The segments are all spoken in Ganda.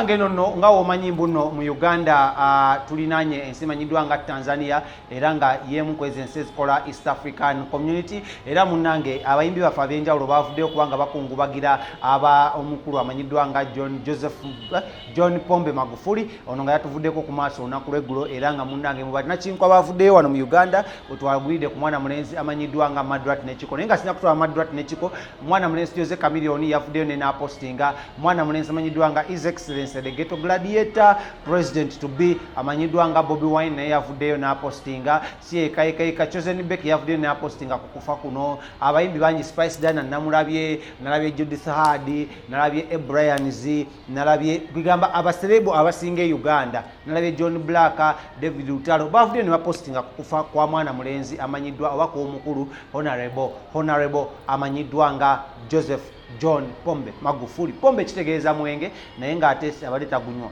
Ngeno no nga omanyi mbuno mu Uganda tulinanye ensi manyiddwa nga Tanzania era nga yemu kwezi ensi ezikola East African Community era munnange abayimbi bafe ab'enjawulo bavuddeyo kubanga bakungubagira omukulu amanyiddwa nga John Pombe Magufuli ono nga yatuvuddeko ku maaso olunaku lw'eggulo era nga munnange mu bannankinkwa bavuddeyo wano mu Uganda wetwagulidde ku mwana mulenzi amanyiddwa nga Madrat ne Chiko naye nga sina kutwala Madrat ne Chiko mwana mulenzi Jose Chameleone yavuddeyo ne n'apostinga mwana mulenzi amanyiddwa nga His Excellency the ghetto gladiator president to be amanyiddwa nga Bobi Wine naye yavuddeyo n'apostinga si ekaika Chosen Beck yavuddeyo n'apostinga ku kufa kuno abayimbi bangi Spice Dana nalabye Judith Hardy nalabye Brian Z nalabye bigamba abaserebu abasinga Uganda nalabye John Black David Lutalo bavuddeyo ne bapostinga ku kufa kwa mwana mulenzi amanyiddwa obako omukulu honorable amanyiddwa nga Joseph John Pombe Magufuli. Pombe kitegeeza mwenge naye ng'ate abadde tagunywa.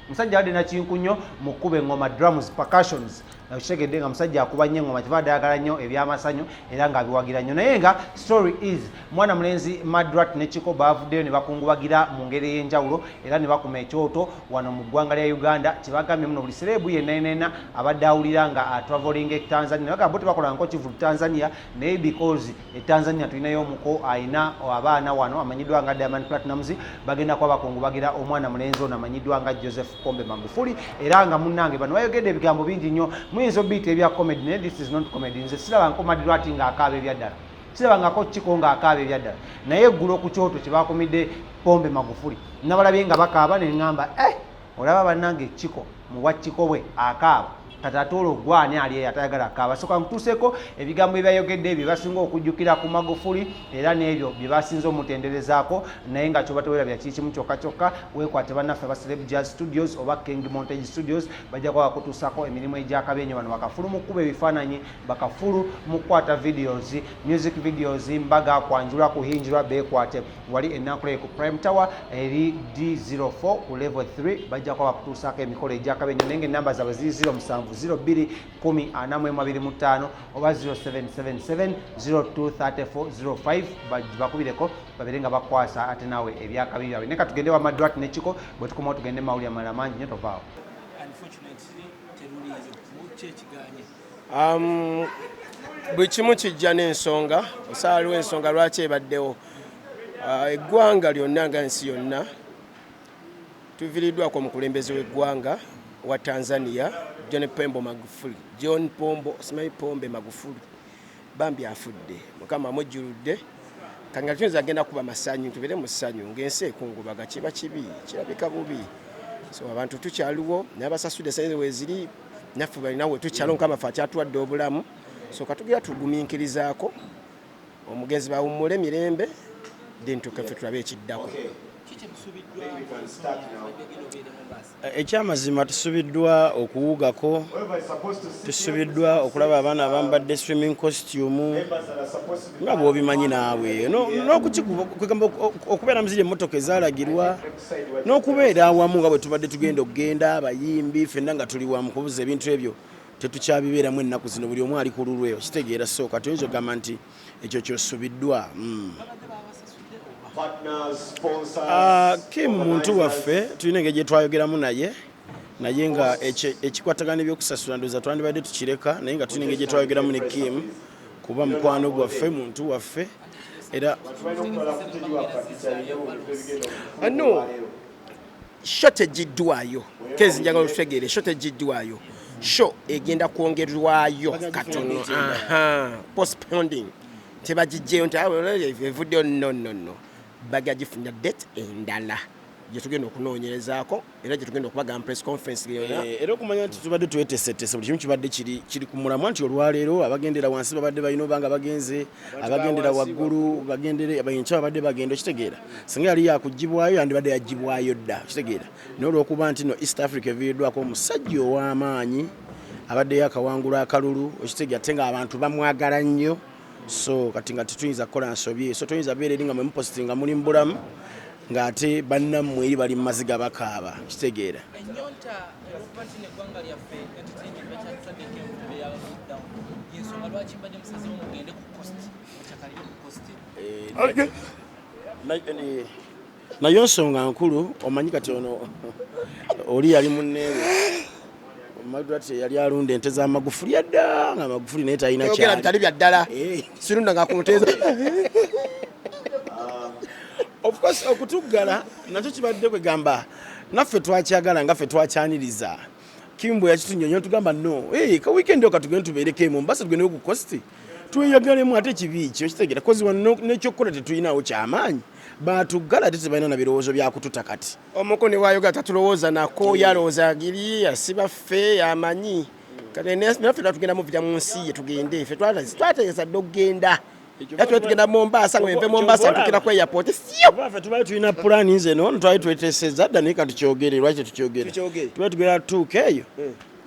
Musajja abadde nakinkunyo mu kkuba engoma drums percussions kitegedde nga musajja akuba nnyo engoma kivadde ayagala nnyo ebyamasanyo era ng'abiwagira nnyo naye nga story is mwana mulenzi Madrat ne Chiko bavuddeyo ne bakungubagira mu ngeri ey'enjawulo era ne bakuma ekyoto wano mu ggwanga lya Uganda kibagambye muno buli serebu yenna abadde awulira nga traveling e Tanzania bagamba tebakola nko kivu Tanzania naye because Tanzania tulinayo omuko ayina abaana wano amanyiddwa nga Diamond Platnumz bagenda kuba bakungubagira omwana mulenzi ono amanyiddwa nga Joseph Pombe Magufuli era nga munnange bano bayogedde ebigambo bingi nnyo muyinza obiyita ebya comedy naye this is not comedy nze siraba nko Madrat nga akaaba ebyaddala siraba ngako Chiko nga akaaba ebyaddala naye eggulo ku kyoto kye bakomidde Pombe Magufuli nabalabye nga bakaaba ne ngamba olaba bannange Chiko muwa Chiko bwe akaaba katatolo gwani ali atayagala akaaba soka nkutuseko ebigambo ebyayogedde byebasinga okujjukira ku Magufuli era n'ebyo byebasinze omutenderezaako naye nga kyo batowera bya kikimu kyokka weekwate bannaffe aba Celeb Jazz Studios oba King Montage Studios bajja kuba bakutuusako emirimu egyakabenyo bano bakafulu mu kkuba ebifaananyi bakafulu mu kukwata videos music videos mbaga kwanjula kuhinjirwa beekwate wali ennankule ku Prime Tower eri D04 ku level 3 bajja kuba bakutuusako emikolo egyakabenyo naye ng'ennamba zaabwe ziri 0710 oba 0777 bakubireko babere nga bakwasa ate naawe ebyakabi byabwe neka tugende wa Madrat ne Chiko bwe tukomawo tugende mawulire amalala mangi nnyo tovaawo. Buli kimu kijja n'ensonga osaaliwo ensonga lwaki ebaddewo eggwanga lyonna nga ensi yonna tuviiriddwako omukulembeze w'eggwanga wa Tanzania John Pombe Magufuli bambi afudde mukama amujjuludde kanga tuyinza agenda kuba masanyu tubere mu ssanyu ng'ensi ekungubaga kiba kibi kirabika bubi so abantu tukyaliwo n'abasasudde sente weziri naffe balinawe tukyalo nkama fe akyatuwadde obulamu so katugira tugumiikirizaako omugenzi bawummule mirembe then tukaffe tulabe ekiddako. Ekyamazima tusubiddwa okuwugako tusubiddwa okulaba abaana abambadde swimming costume nga bw'obimanyi naawe okubeera muziri emmotoka ezaalagirwa n'okubeera awamu nga bwe tubadde tugenda okugenda abayimbi ffenna nga tuli wamu kubuza ebintu ebyo tetukyabibeeramu ennaku zino buli omu ali ku lulwe okitegeera sooka tuyinza okugamba nti ekyo kyosubiddwa. Kim muntu waffe tulina engeri gye twayogeramu naye nga ekikwatagana ebyokusasula ndowooza twandibadde tukireka naye nga tulina engeri gye twayogeramu ne Kim kuba mukwano gwaffe muntu waffe era shot egiddwayo kezi njagala otutegeere shot egiddwayo sho egenda kwongerwayo katono postponing tebagijjeyo nti evuddeyo no bagagifunira date endala gye tugenda okunoonyerezaako era gye tugenda okubagamba press conference era okumanya nti tubadde tweteeseteese buli kimu kibadde kiri ku mulamwa nti olwaleero abagendera wansi babadde balina oba nga bagenze abagendera waggulu bagendere abayinkya babadde bagenda okitegeera singa yali yakugibwayo yandibadde yagibwayo dda okitegeera naye olw'okuba nti no East Africa eviiriddwako omusajja ow'amaanyi abaddeyo akawangula akalulu okitegeera ate nga abantu bamwagala nnyo so kati nga tetuyinza kukola nsobye so tuyinza beera eri nga mwe mupositinga muli mu bulamu ng'ate bannammwe eri bali mu maziga bakaaba kitegeera nayo nsonga nkulu omanyi kati ono oli yali munneewe Madrat yali alunda ente za Magufuli yadda nga Magufuli naye talina kyali ogera bitali bya ddala sirunda nga kumuteza of course okutuggala nakyo kibadde kwegamba naffe twakyagala nga ffe twakyaniriza Kimbo yakitunyonyo tugamba no ka weekend okatugende tubeereko Mombasa tugende ku coast tweyagalemu ate kibi kyo kitegera kozi wano n'ekyokukola tetulinawo kyamaanyi batugala tetebalina na birowoozo byakututa kati omukoni wayoga tatulowooza nako yalowooza agiri yasiba ffe yamanyi kale naffe twatugenda mu vita mu nsi ye tugende ffe twategeeza dde okugenda yatwe tugenda Mombasa ngwempe Mombasa tukira ku airport sio ffe tubali tulina pulaani nze no twali tweteesezza dda naye kati tukyogere lwaki tukyogere tubali tugenda tuuka eyo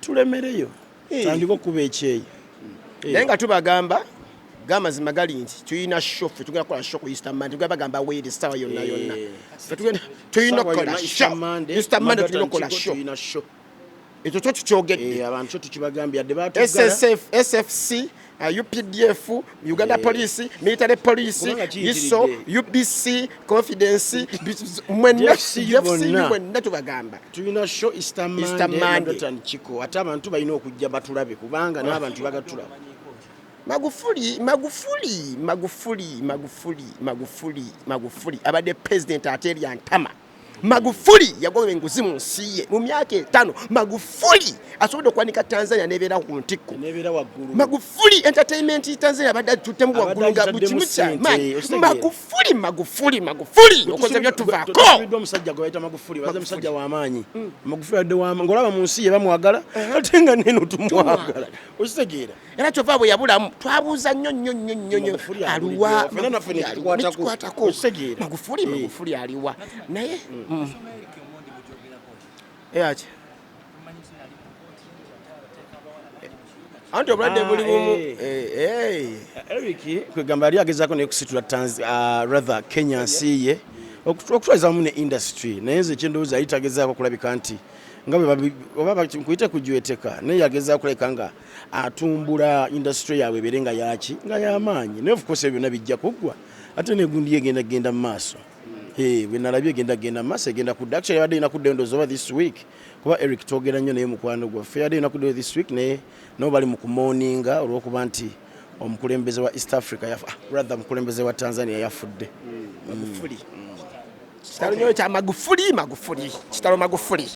tulemereyo tandika okuba ekyeyo naye nga tubagamba gamazima gali nti tuyina show ffe tugenda kukola show ku Easter Monday tugenda bagamba weeri sawa yonna tuyina kukola Easter Monday tugenda kukola show ekyo kyo tukyogedde abantu tukibagambye adde baatu SFC UPDF Uganda Police Military Police ISO UBC Confidence mwenna tubagamba tuyina show Easter Monday Madrat and Chiko ate abantu balina okujja batulabe kubanga n'abantu bagatulaba Magufuli abadde president ateri antama Magufuli yagoba enguzi mu nsi ye mu myaka 5 Magufuli asobodde okwanika Tanzania nebeera ku ntikko nebeera waggulu Magufuli entertainment Tanzania abadde tutemu waggulu nga bukimu kyamaanyi Magufuli okoze byo tuvaako omusajja gwe bayita Magufuli baza musajja w'amaanyi Magufuli adde w'amaanyi ngolaba mu nsi ye bamwagala ate nga neno tumwagala okitegeera era kyova bwe yabulamu twabuuza nnyo aliwa tukwatako Magufuli aliwa naye Eyache Anto brother buli bumu Eric kwegamba ali agezaako ne kusitula rather Kenya nsi ye okutwaza mu ne industry naye nze kyendowooza ayitagezaako kulabika nti nga bwe nkuyita kujweteka naye yagezaako kulabika nga atumbula industry yaabwe ebeere nga yaki nga y'amaanyi naye of course ebyo byonna bijja kuggwa ate n'egundi ye genda mu maaso bwe nalabye genda maaso egenda kudda actually yabadde ina kudda endozi over this week kuba Eric twogera nnyo naye mukwano gwaffe yabadde ina kudda this week naye nabo bali mu kumooninga olw'okuba nti omukulembeze wa East Africa rather mukulembeze wa Tanzania yafudde Magufuli kitalo nyo kya Magufuli kitalo Magufuli